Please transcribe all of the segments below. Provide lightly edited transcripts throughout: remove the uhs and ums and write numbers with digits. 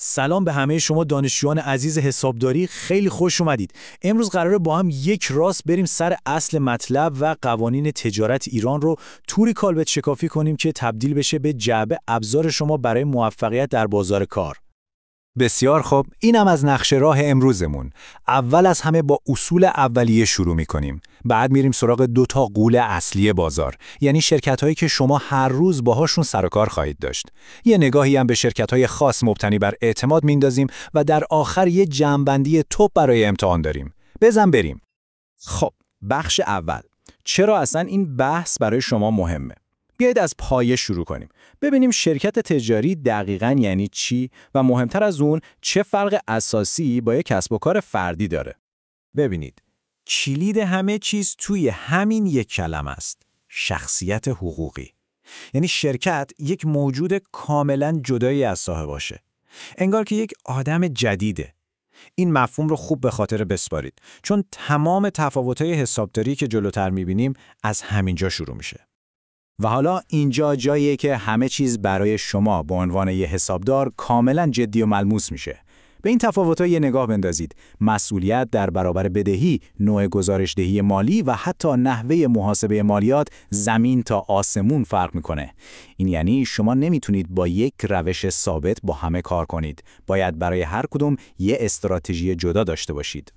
سلام به همه شما دانشجویان عزیز حسابداری، خیلی خوش اومدید. امروز قراره با هم یک راست بریم سر اصل مطلب و قوانین تجارت ایران رو طوری کالبد شکافی کنیم که تبدیل بشه به جعبه ابزار شما برای موفقیت در بازار کار. بسیار خوب، اینم از نقشه راه امروزمون. اول از همه با اصول اولیه شروع می‌کنیم. بعد میریم سراغ 2 تا غول اصلی بازار، یعنی شرکت‌هایی که شما هر روز باهاشون سر و کار خواهید داشت. یه نگاهی هم به شرکت‌های خاص مبتنی بر اعتماد میندازیم و در آخر یه جمع‌بندی توپ برای امتحان داریم. بزن بریم. خب، بخش اول. چرا اصلا این بحث برای شما مهمه؟ بیایید از پایه شروع کنیم. ببینیم شرکت تجاری دقیقاً یعنی چی و مهمتر از اون چه فرق اساسی با یک کسب و کار فردی داره. ببینید، کلید همه چیز توی همین یک کلمه است: شخصیت حقوقی. یعنی شرکت یک موجود کاملاً جدایی از صاحب باشه. انگار که یک آدم جدیده. این مفهوم رو خوب به خاطر بسپارید، چون تمام تفاوت‌های حسابداری که جلوتر می‌بینیم از همینجا شروع میشه. و حالا اینجا جاییه که همه چیز برای شما به عنوان یه حسابدار کاملا جدی و ملموس میشه. به این تفاوت‌ها یه نگاه بندازید. مسئولیت در برابر بدهی، نوع گزارش‌دهی مالی و حتی نحوه محاسبه مالیات زمین تا آسمون فرق میکنه. این یعنی شما نمیتونید با یک روش ثابت با همه کار کنید. باید برای هر کدوم یه استراتژی جدا داشته باشید.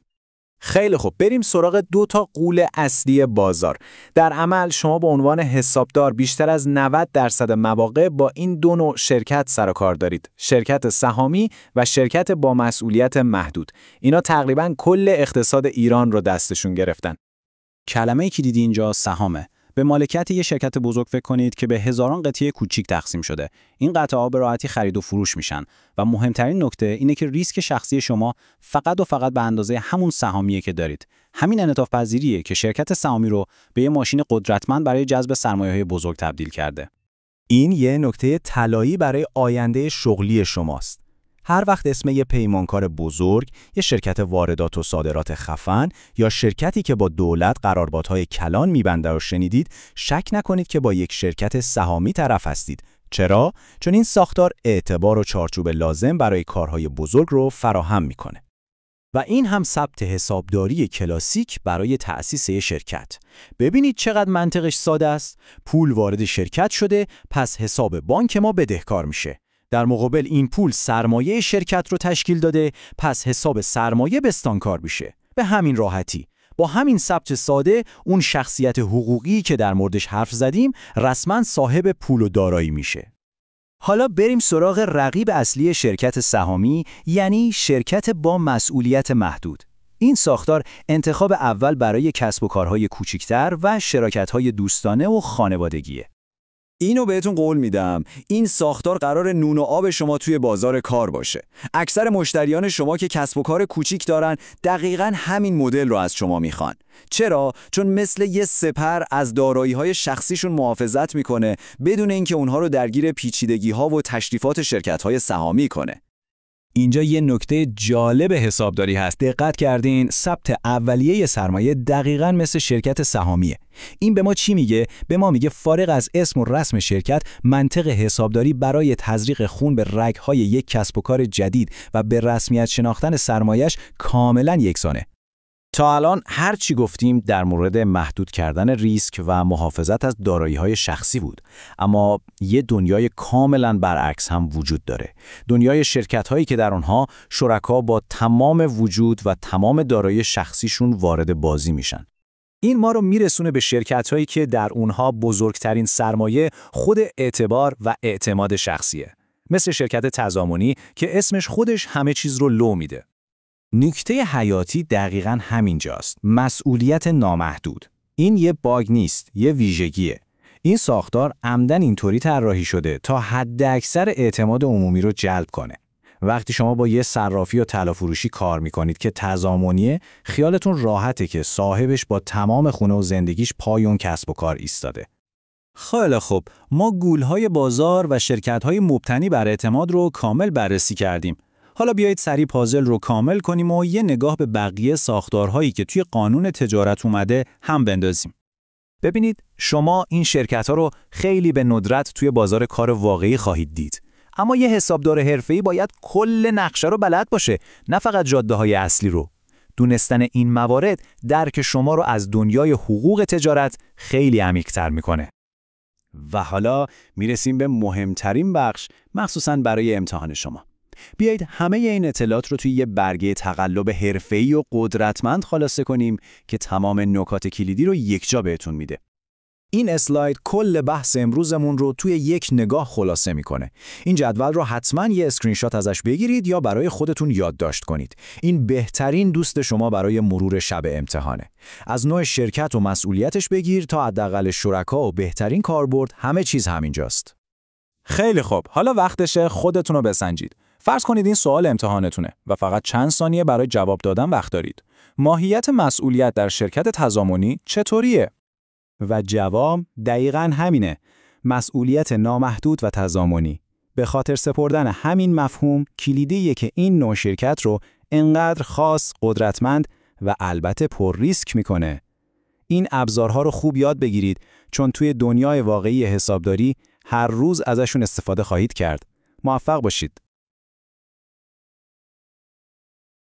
خیلی خوب، بریم سراغ 2 تا غول اصلی بازار. در عمل شما به عنوان حسابدار بیشتر از 90% مواقع با این 2 نوع شرکت سر و کار دارید: شرکت سهامی و شرکت با مسئولیت محدود. اینا تقریباً کل اقتصاد ایران رو دستشون گرفتن. کلمه‌ای که دیدی اینجا سهامه. به مالکیت یه شرکت بزرگ فکر کنید که به هزاران قطعه کوچیک تقسیم شده. این قطعه‌ها به راحتی خرید و فروش میشن و مهمترین نکته اینه که ریسک شخصی شما فقط و فقط به اندازه همون سهامیه که دارید. همین انعطاف پذیریه که شرکت سهامی رو به یه ماشین قدرتمند برای جذب سرمایه‌های بزرگ تبدیل کرده. این یه نکته طلایی برای آینده شغلی شماست. هر وقت اسم یه پیمانکار بزرگ، یه شرکت واردات و صادرات خفن یا شرکتی که با دولت قراردادهای کلان می‌بنده رو شنیدید، شک نکنید که با یک شرکت سهامی طرف هستید. چرا؟ چون این ساختار اعتبار و چارچوب لازم برای کارهای بزرگ رو فراهم می‌کنه. و این هم ثبت حسابداری کلاسیک برای تأسیس یک شرکت. ببینید چقدر منطقش ساده است. پول وارد شرکت شده، پس حساب بانک ما بدهکار میشه. در مقابل این پول سرمایه شرکت رو تشکیل داده، پس حساب سرمایه بستانکار میشه. به همین راحتی. با همین ثبت ساده، اون شخصیت حقوقی که در موردش حرف زدیم رسما صاحب پول و دارایی میشه. حالا بریم سراغ رقیب اصلی شرکت سهامی، یعنی شرکت با مسئولیت محدود. این ساختار انتخاب اول برای کسب و کارهای کوچکتر و شراکت‌های دوستانه و خانوادگیه. اینو بهتون قول میدم، این ساختار قرار نون و آب شما توی بازار کار باشه. اکثر مشتریان شما که کسب و کار کوچیک دارن دقیقاً همین مدل رو از شما میخوان. چرا؟ چون مثل یه سپر از دارایی‌های شخصیشون محافظت میکنه بدون اینکه اونها رو درگیر پیچیدگی‌ها و تشریفات شرکت‌های سهامی کنه. اینجا یه نکته جالب حسابداری هست. دقت کردین؟ ثبت اولیه سرمایه دقیقاً مثل شرکت سهامیه. این به ما چی میگه؟ به ما میگه فارغ از اسم و رسم شرکت، منطق حسابداری برای تزریق خون به رگ‌های یک کسب و کار جدید و به رسمیت شناختن سرمایه‌اش کاملاً یکسانه. تا الان هر چی گفتیم در مورد محدود کردن ریسک و محافظت از دارایی‌های شخصی بود، اما یه دنیای کاملاً برعکس هم وجود داره. دنیای شرکت‌هایی که در اونها شرکا با تمام وجود و تمام دارایی شخصیشون وارد بازی میشن. این ما رو میرسونه به شرکت‌هایی که در اونها بزرگترین سرمایه خود اعتبار و اعتماد شخصیه. مثل شرکت تضامنی که اسمش خودش همه چیز رو لو میده. نکته حیاتی دقیقاً همینجاست: مسئولیت نامحدود. این یه باگ نیست، یه ویژگیه. این ساختار عمدن اینطوری طراحی شده تا حد اکثر اعتماد عمومی رو جلب کنه. وقتی شما با یه صرافی و طلافروشی کار میکنید که تضامنیه، خیالتون راحته که صاحبش با تمام خونه و زندگیش پای اون کسب و کار ایستاده. خیلی خوب، ما گولهای بازار و شرکت‌های مبتنی بر اعتماد رو کامل بررسی کردیم. حالا بیایید سریع پازل رو کامل کنیم و یه نگاه به بقیه ساختارهایی که توی قانون تجارت اومده هم بندازیم. ببینید، شما این شرکت‌ها رو خیلی به ندرت توی بازار کار واقعی خواهید دید. اما یه حسابدار حرفه‌ای باید کل نقشه رو بلد باشه، نه فقط جاده‌های اصلی رو. دونستن این موارد درک شما رو از دنیای حقوق تجارت خیلی عمیق‌تر میکنه. و حالا میرسیم به مهمترین بخش، مخصوصاً برای امتحان شما. بیایید همه این اطلاعات رو توی یه برگه تقلب حرفه‌ای و قدرتمند خلاصه کنیم که تمام نکات کلیدی رو یکجا بهتون میده. این اسلاید کل بحث امروزمون رو توی یک نگاه خلاصه میکنه. این جدول رو حتما یه اسکرین شات ازش بگیرید یا برای خودتون یادداشت کنید. این بهترین دوست شما برای مرور شب امتحانه. از نوع شرکت و مسئولیتش بگیر تا حداقل شرکا و بهترین کاربرد، همه چیز همینجاست. خیلی خوب، حالا وقتشه خودتون رو بسنجید. فرض کنید این سوال امتحانتونه و فقط چند ثانیه برای جواب دادن وقت دارید. ماهیت مسئولیت در شرکت تضامنی چطوریه؟ و جواب دقیقاً همینه. مسئولیت نامحدود و تضامنی. به خاطر سپردن همین مفهوم کلیدیه که این نوع شرکت رو انقدر خاص، قدرتمند و البته پر ریسک میکنه. این ابزارها رو خوب یاد بگیرید چون توی دنیای واقعی حسابداری هر روز ازشون استفاده خواهید کرد. موفق باشید.